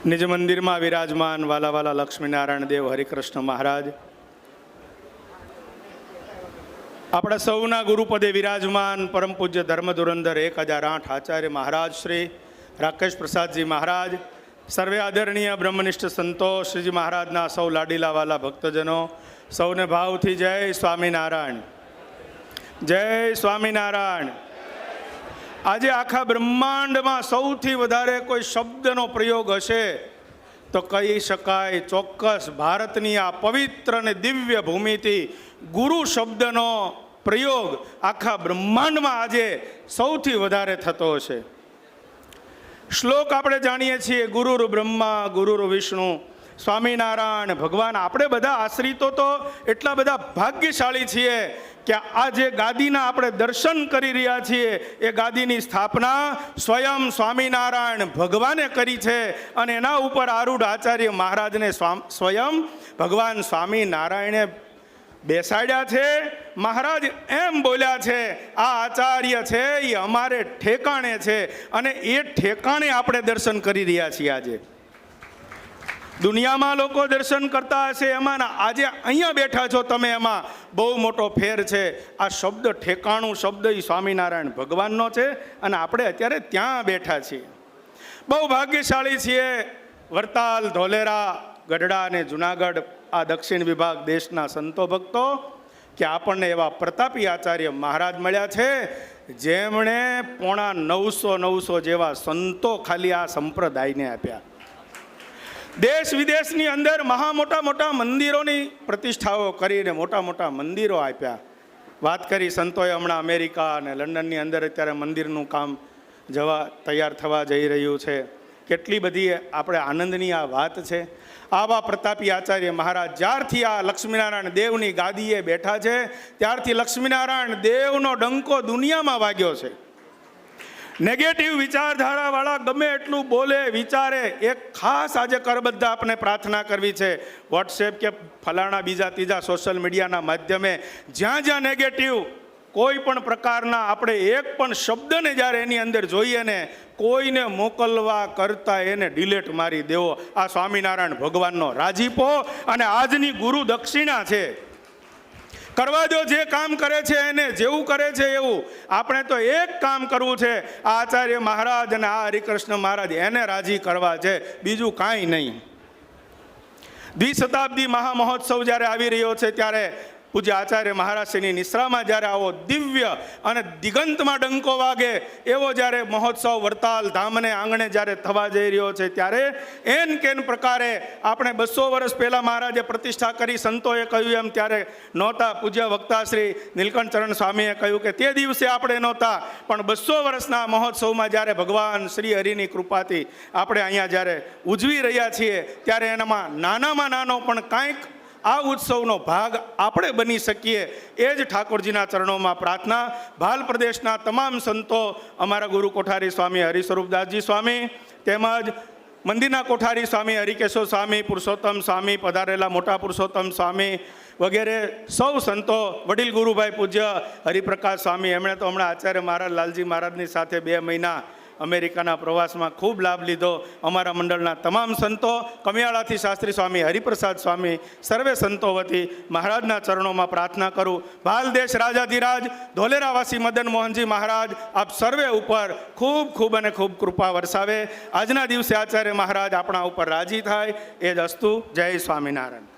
નિજ મંદિરમાં વિરાજમાન વાલા વાલા લક્ષ્મીનારાયણ દેવ હરિકૃષ્ણ મહારાજ, આપણા સૌના ગુરુપદે વિરાજમાન પરમ પૂજ્ય ધર્મ ધુરંધર 1008 આચાર્ય મહારાજ શ્રી રાકેશ પ્રસાદજી મહારાજ, સર્વે આદરણીય બ્રહ્મનિષ્ઠ સંતો શ્રીજી મહારાજના સૌ લાડીલાવાલા ભક્તજનો, સૌને ભાવથી જય સ્વામિનારાયણ, જય સ્વામિનારાયણ. આજે આખા બ્રહ્માંડમાં સૌથી વધારે કોઈ શબ્દનો પ્રયોગ હશે તો કહી શકાય ચોક્કસ ભારતની આ પવિત્ર અને દિવ્ય ભૂમિથી ગુરુ શબ્દનો પ્રયોગ આખા બ્રહ્માંડમાં આજે સૌથી વધારે થતો હશે. શ્લોક આપણે જાણીએ છીએ, ગુરુર બ્રહ્મા ગુરુર વિષ્ણુ, સ્વામિનારાયણ ભગવાન. આપણે બધા આશ્રિતો તો એટલા બધા ભાગ્યશાળી છીએ કે આ જે ગાદીના આપણે દર્શન કરી રહ્યા છીએ એ ગાદીની સ્થાપના સ્વયં સ્વામિનારાયણ ભગવાને કરી છે અને એના ઉપર આરૂઢ આચાર્ય મહારાજને સ્વયં ભગવાન સ્વામિનારાયણે બેસાડ્યા છે. મહારાજ એમ બોલ્યા છે, આ આચાર્ય છે એ અમારે ઠેકાણે છે અને એ ઠેકાણે આપણે દર્શન કરી રહ્યા છીએ. આજે દુનિયામાં લોકો દર્શન કરતા હશે એમાં આજે અહીંયા બેઠા છો તમે, એમાં બહુ મોટો ફેર છે. આ શબ્દ ઠેકાણું શબ્દ એ સ્વામિનારાયણ ભગવાનનો છે અને આપણે અત્યારે ત્યાં બેઠા છીએ. બહુ ભાગ્યશાળી છીએ. વરતાલ, ધોલેરા, ગઢડા અને જુનાગઢ આ દક્ષિણ વિભાગ દેશના સંતો ભક્તો કે આપણને એવા પ્રતાપી આચાર્ય મહારાજ મળ્યા છે જેમણે 950 જેવા સંતો ખાલી આ સંપ્રદાયને આપ્યા. દેશ વિદેશની અંદર મોટા મોટા મંદિરોની પ્રતિષ્ઠાઓ કરીને મોટા મોટા મંદિરો આપ્યા. વાત કરી સંતોએ હમણાં અમેરિકા અને લંડનની અંદર અત્યારે મંદિરનું કામ તૈયાર થવા જઈ રહ્યું છે. કેટલી બધી આપણે આનંદની આ વાત છે. આવા પ્રતાપી આચાર્ય મહારાજ જ્યારથી આ લક્ષ્મીનારાયણ દેવની ગાદીએ બેઠા છે ત્યારથી લક્ષ્મીનારાયણ દેવનો ડંકો દુનિયામાં વાગ્યો છે. નેગેટિવ વિચારધારાવાળા ગમે એટલું બોલે વિચારે, એક ખાસ આજે કરબદ્ધ આપણે પ્રાર્થના કરવી છે. વોટ્સએપ કે ફલાણા બીજા ત્રીજા સોશિયલ મીડિયાના માધ્યમે જ્યાં જ્યાં નેગેટિવ કોઈ પણ પ્રકારના આપણે એક પણ શબ્દને જ્યારે એની અંદર જોઈએ ને કોઈને મોકલવા કરતાં એને ડિલેટ મારી દેવો. આ સ્વામિનારાયણ ભગવાનનો રાજીપો અને આજની ગુરુ દક્ષિણા છે. કરવા દો, જે કામ કરે છે એને જેવું કરે છે એવું. આપણે તો એક કામ કરવું છે, આ આચાર્ય મહારાજ અને આ હરિકૃષ્ણ મહારાજ એને રાજી કરવા છે, બીજું કાંઈ નહીં. દ્વિશતાબ્દી મહામહોત્સવ જ્યારે આવી રહ્યો છે ત્યારે પૂજ્ય આચાર્ય મહારાજશ્રીની નિશ્રામાં જ્યારે આવો દિવ્ય અને દિગંતમાં ડંકો વાગે એવો જ્યારે મહોત્સવ વરતાલ ધામને આંગણે જ્યારે થવા જઈ રહ્યો છે ત્યારે એન કેન પ્રકારે આપણે 200 વર્ષ પહેલાં મહારાજે પ્રતિષ્ઠા કરી, સંતોએ કહ્યું એમ ત્યારે નહોતા. પૂજ્ય વક્તા શ્રી નીલકંઠ ચરણ સ્વામીએ કહ્યું કે તે દિવસે આપણે નહોતા, પણ 200 વર્ષના મહોત્સવમાં જ્યારે ભગવાન શ્રી હરિની કૃપાથી આપણે અહીંયા જ્યારે ઉજવી રહ્યા છીએ ત્યારે એનામાં નાનામાં નાનો પણ કાંઈક આ ઉત્સવનો ભાગ આપણે બની શકીએ એ જ ઠાકોરજીના ચરણોમાં પ્રાર્થના. ભાલ પ્રદેશના તમામ સંતો, અમારા ગુરુ કોઠારી સ્વામી હરિસ્વરૂપદાસજી સ્વામી તેમજ મંદિરના કોઠારી સ્વામી હરિકેશવ સ્વામી, પુરુષોત્તમ સ્વામી પધારેલા મોટા પુરુષોત્તમ સ્વામી વગેરે સૌ સંતો, વડીલ ગુરુભાઈ પૂજ્ય હરિપ્રકાશ સ્વામી, એમણે તો હમણાં આચાર્ય મહારાજ લાલજી મહારાજની સાથે 2 મહિના અમેરિકાના પ્રવાસમાં ખૂબ લાભ લીધો. અમારા મંડળના તમામ સંતો, કમિયાળાથી શાસ્ત્રી સ્વામી હરિપ્રસાદ સ્વામી, સર્વે સંતો વતી મહારાજના ચરણોમાં પ્રાર્થના કરું. ભાલ દેશ રાજાધિરાજ ધોલેરાવાસી મદન મોહનજી મહારાજ આપ સર્વે ઉપર ખૂબ ખૂબ અને ખૂબ કૃપા વરસાવે. આજના દિવસે આચાર્ય મહારાજ આપણા ઉપર રાજી થાય એ જ અસ્તુ. જય સ્વામિનારાયણ.